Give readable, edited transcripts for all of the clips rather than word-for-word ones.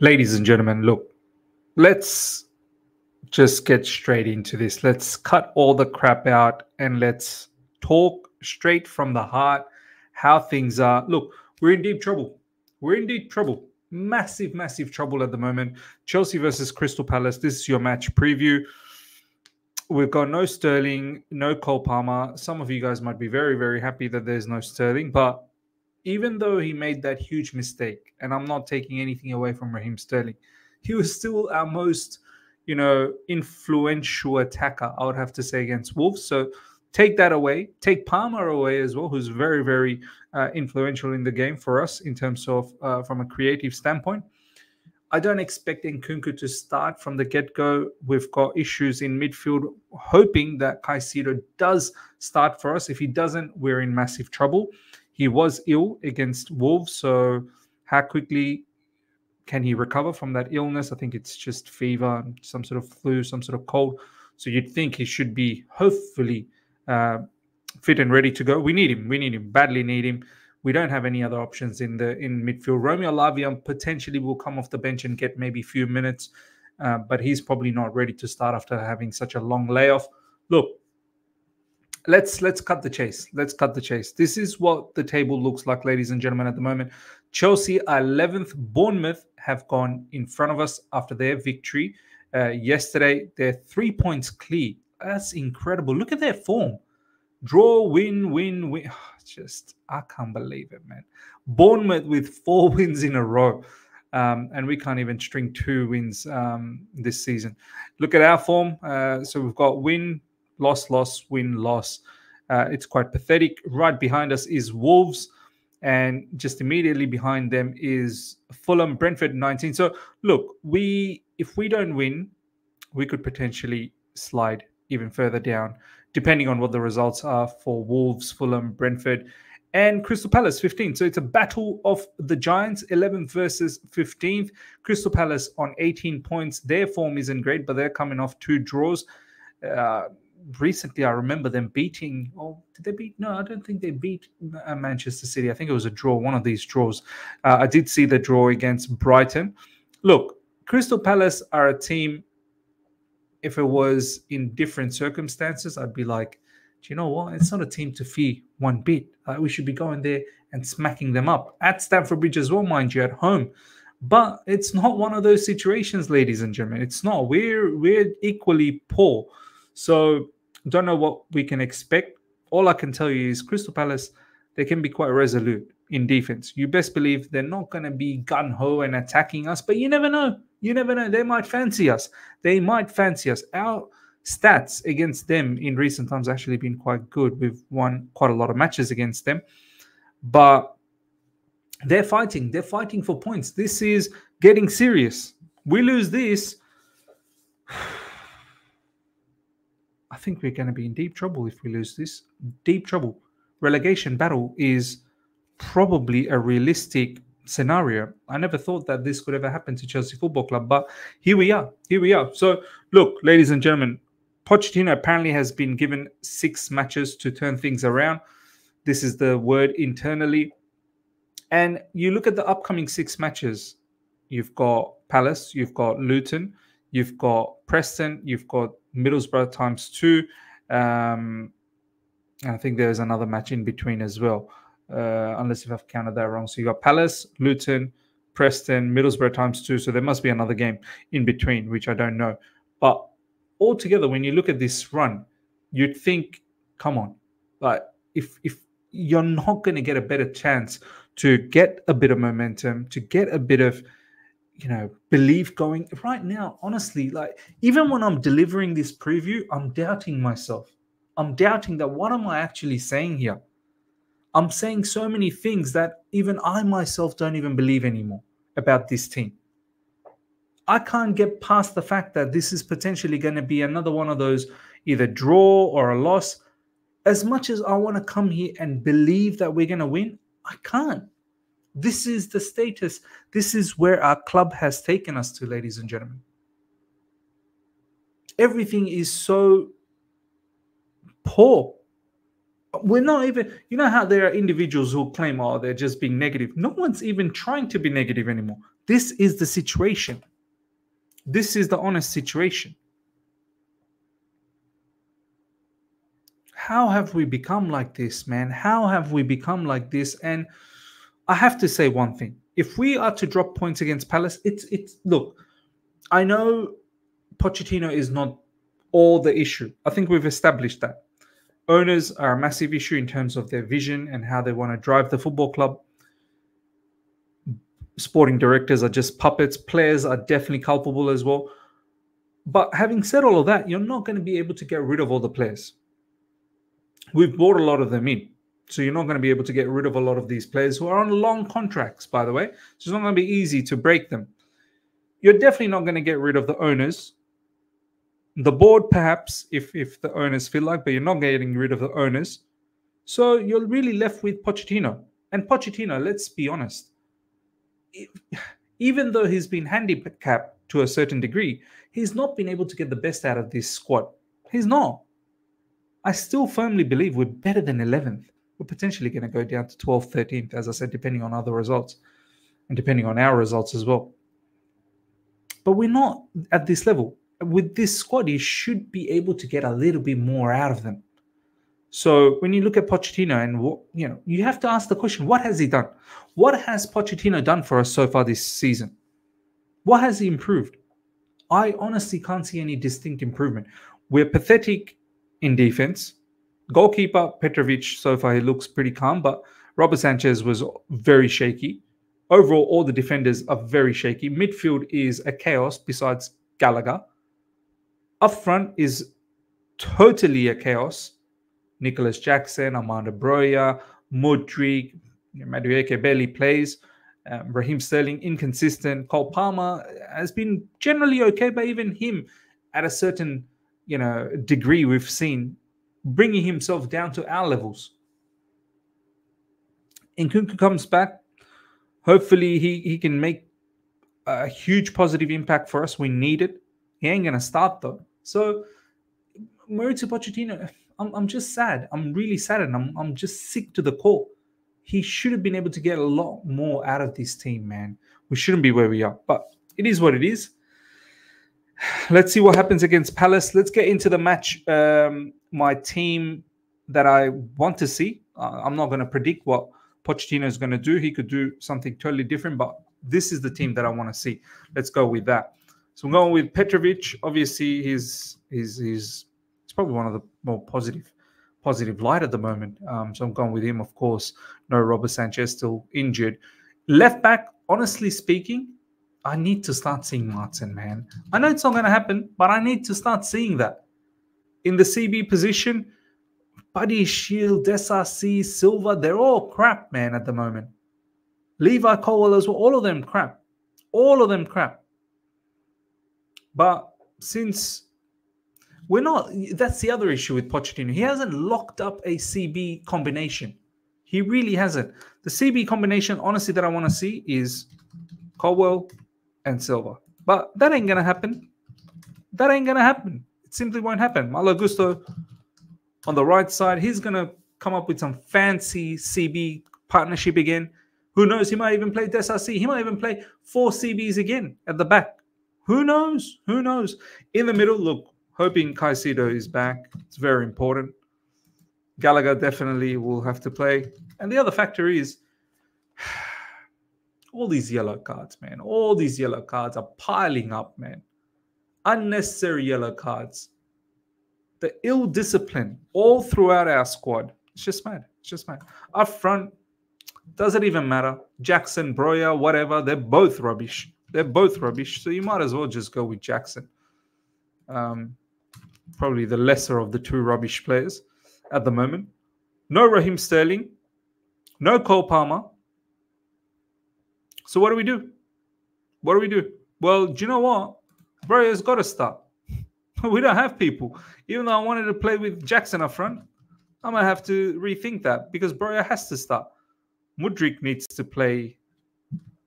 Ladies and gentlemen, look, let's just get straight into this. Let's cut all the crap out and let's talk straight from the heart how things are. Look, we're in deep trouble. We're in deep trouble. Massive, massive trouble at the moment. Chelsea versus Crystal Palace. This is your match preview. We've got no Sterling, no Cole Palmer. Some of you guys might be very, very happy that there's no Sterling, but even though he made that huge mistake, and I'm not taking anything away from Raheem Sterling, he was still our most, influential attacker, I would have to say, against Wolves. So take that away. Take Palmer away as well, who's very, very influential in the game for us in terms of from a creative standpoint. I don't expect Nkunku to start from the get-go. We've got issues in midfield, hoping that Caicedo does start for us. If he doesn't, we're in massive trouble. He was ill against Wolves, so how quickly can he recover from that illness? I think it's just fever, some sort of flu, some sort of cold. So you'd think he should be hopefully fit and ready to go. We need him. We need him. Badly need him. We don't have any other options in midfield. Romeo Lavia potentially will come off the bench and get maybe a few minutes, but he's probably not ready to start after having such a long layoff. Look, let's cut the chase. Let's cut the chase. This is what the table looks like, ladies and gentlemen, at the moment. Chelsea are 11th. Bournemouth have gone in front of us after their victory yesterday. They're 3 points clear. That's incredible. Look at their form. Draw, win, win, win. I can't believe it, man. Bournemouth with 4 wins in a row. And we can't even string 2 wins this season. Look at our form. So we've got win, loss, loss, win, loss. It's quite pathetic. Right behind us is Wolves. And just immediately behind them is Fulham, Brentford, 19. So, look, if we don't win, we could potentially slide even further down, depending on what the results are for Wolves, Fulham, Brentford, and Crystal Palace, 15. So it's a battle of the Giants, 11th versus 15th. Crystal Palace on 18 points. Their form isn't great, but they're coming off 2 draws. Recently, I remember them beating. Oh, did they beat? No, I don't think they beat Manchester City. I think it was a draw, one of these draws. I did see the draw against Brighton. Look, Crystal Palace are a team. If it was in different circumstances, I'd be like, do you know what? It's not a team to fear one bit. We should be going there and smacking them up at Stamford Bridge as well, mind you, at home. But it's not one of those situations, ladies and gentlemen. It's not. We're equally poor. So don't know what we can expect. All I can tell you is Crystal Palace, they can be quite resolute in defense. You best believe they're not going to be gun-ho and attacking us, but you never know. You never know. They might fancy us. They might fancy us. Our stats against them in recent times actually been quite good. We've won quite a lot of matches against them. But they're fighting. They're fighting for points. This is getting serious. We lose this, I think we're going to be in deep trouble if we lose this. Deep trouble. Relegation battle is probably a realistic scenario. I never thought that this could ever happen to Chelsea Football Club, but here we are. Here we are. So, look, ladies and gentlemen, Pochettino apparently has been given 6 matches to turn things around. This is the word internally. And you look at the upcoming 6 matches. You've got Palace, you've got Luton, you've got Preston, you've got Middlesbrough ×2. I think there's another match in between as well, unless if I've counted that wrong. So you got Palace, Luton, Preston, Middlesbrough ×2. So there must be another game in between, which I don't know. But altogether, when you look at this run, you'd think, come on, like if you're not going to get a better chance to get a bit of momentum, to get a bit of belief going right now, honestly, like even when I'm delivering this preview, I'm doubting myself. I'm doubting that what am I actually saying here? I'm saying so many things that even I myself don't even believe anymore about this team. I can't get past the fact that this is potentially going to be another one of those either draw or a loss. As much as I want to come here and believe that we're going to win, I can't. This is the status. This is where our club has taken us to, ladies and gentlemen. Everything is so poor. We're not even, you know how there are individuals who claim, oh, they're just being negative. No one's even trying to be negative anymore. This is the situation. This is the honest situation. How have we become like this, man? How have we become like this? And I have to say one thing. If we are to drop points against Palace, it's look, I know Pochettino is not all the issue. I think we've established that. Owners are a massive issue in terms of their vision and how they want to drive the football club. Sporting directors are just puppets. Players are definitely culpable as well. But having said all of that, you're not going to be able to get rid of all the players. We've brought a lot of them in. So you're not going to be able to get rid of a lot of these players who are on long contracts, by the way. So it's not going to be easy to break them. You're definitely not going to get rid of the owners. The board, perhaps, if the owners feel like, but you're not getting rid of the owners. So you're really left with Pochettino. And Pochettino, let's be honest, even though he's been handicapped to a certain degree, he's not been able to get the best out of this squad. He's not. I still firmly believe we're better than 11th. We're potentially going to go down to 12th, 13th, as I said, depending on other results and depending on our results as well. But we're not at this level. With this squad, you should be able to get a little bit more out of them. So when you look at Pochettino, and you have to ask the question: what has he done? What has Pochettino done for us so far this season? What has he improved? I honestly can't see any distinct improvement. We're pathetic in defense. Goalkeeper Petrovic, so far he looks pretty calm, but Robert Sanchez was very shaky. Overall, all the defenders are very shaky. Midfield is a chaos besides Gallagher. Up front is totally a chaos. Nicholas Jackson, Armando Broja, Mudryk, Madueke barely plays. Raheem Sterling, inconsistent. Cole Palmer has been generally okay, but even him, at a certain degree, we've seen bringing himself down to our levels. Nkunku comes back. Hopefully, he can make a huge positive impact for us. We need it. He ain't going to start, though. So, Mauricio Pochettino, I'm just sad. I'm really sad, and I'm just sick to the core. He should have been able to get a lot more out of this team, man. We shouldn't be where we are, but it is what it is. Let's see what happens against Palace. Let's get into the match. My team that I want to see. I'm not going to predict what Pochettino is going to do. He could do something totally different, but this is the team that I want to see. Let's go with that. So I'm going with Petrovic. Obviously, he's probably one of the more positive light at the moment. So I'm going with him, of course. No, Robert Sanchez still injured. Left back, honestly speaking, I need to start seeing Martin, man. I know it's not going to happen, but I need to start seeing that. In the CB position, Buddy, Shield, SRC, Silva, they're all crap, man, at the moment. Levi Colwell as well, all of them crap. All of them crap. But since we're not, that's the other issue with Pochettino. He hasn't locked up a CB combination. He really hasn't. The CB combination, honestly, that I want to see is Colwell and Silva. But that ain't going to happen. That ain't going to happen. It simply won't happen. Malo Gusto on the right side, he's going to come up with some fancy CB partnership again. Who knows? He might even play SRC. He might even play 4 CBs again at the back. Who knows? Who knows? In the middle, look, hoping Caicedo is back. It's very important. Gallagher definitely will have to play. And the other factor is all these yellow cards, man. All these yellow cards are piling up, man. Unnecessary yellow cards. The ill discipline all throughout our squad. It's just mad. It's just mad. Up front, doesn't even matter. Jackson, Broja, whatever. They're both rubbish. They're both rubbish. So you might as well just go with Jackson. Probably the lesser of the 2 rubbish players at the moment. No Raheem Sterling. No Cole Palmer. So what do we do? What do we do? Well, do you know what? Broja's got to start. We don't have people. Even though I wanted to play with Jackson up front, I might have to rethink that because Broja has to start. Mudryk needs to play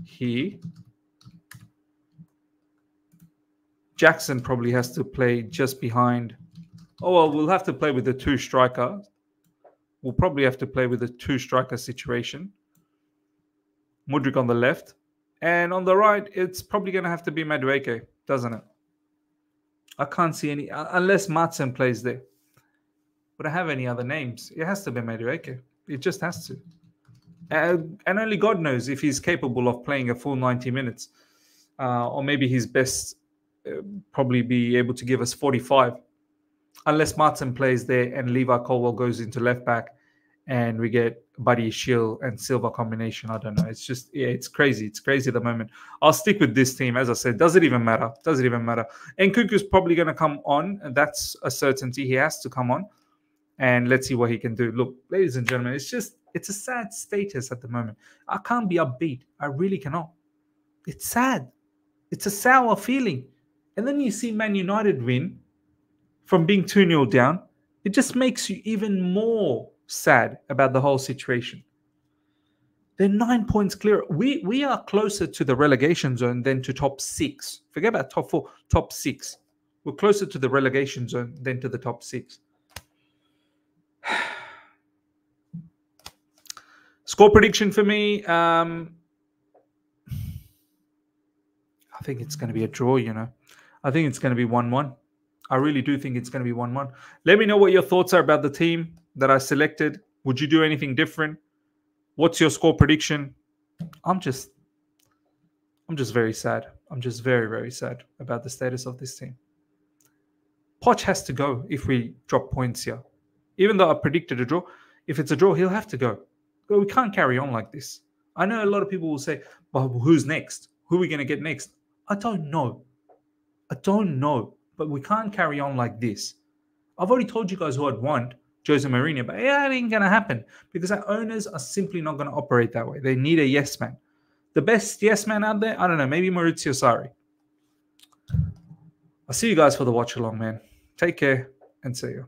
here. Jackson probably has to play just behind. Oh, well, we'll have to play with the 2 strikers. we'll probably have to play with a two-striker situation. Mudryk on the left. And on the right, it's probably going to have to be Madueke, doesn't it? I can't see any, unless Matson plays there. Would I have any other names? It has to be Madueke. It just has to. And only God knows if he's capable of playing a full 90 minutes. Or maybe his best probably be able to give us 45. Unless Martin plays there and Levi Colwell goes into left back and we get Buddy Shield and Silva combination. I don't know. It's just, yeah, it's crazy. It's crazy at the moment. I'll stick with this team. As I said, does it even matter? Does it even matter? And Nkunku's probably going to come on. And that's a certainty. He has to come on. And let's see what he can do. Look, ladies and gentlemen, it's a sad status at the moment. I can't be upbeat. I really cannot. It's sad. It's a sour feeling. And then you see Man United win from being 2-0 down. It just makes you even more sad about the whole situation. They're 9 points clear. We are closer to the relegation zone than to top 6. Forget about top 4, top 6. We're closer to the relegation zone than to the top 6. Score prediction for me, I think it's going to be a draw, you know. I think it's going to be 1-1. I really do think it's going to be 1-1. Let me know what your thoughts are about the team that I selected. Would you do anything different? What's your score prediction? I'm just very sad. I'm just very, very sad about the status of this team. POCH has to go if we drop points here. Even though I predicted a draw, if it's a draw, he'll have to go. But we can't carry on like this. I know a lot of people will say, but who's next? Who are we going to get next? I don't know. I don't know. But we can't carry on like this. I've already told you guys who I'd want, Jose Mourinho, but yeah, it ain't going to happen because our owners are simply not going to operate that way. They need a yes man. The best yes man out there, I don't know, maybe Maurizio Sarri. I'll see you guys for the watch along, man. Take care and see you.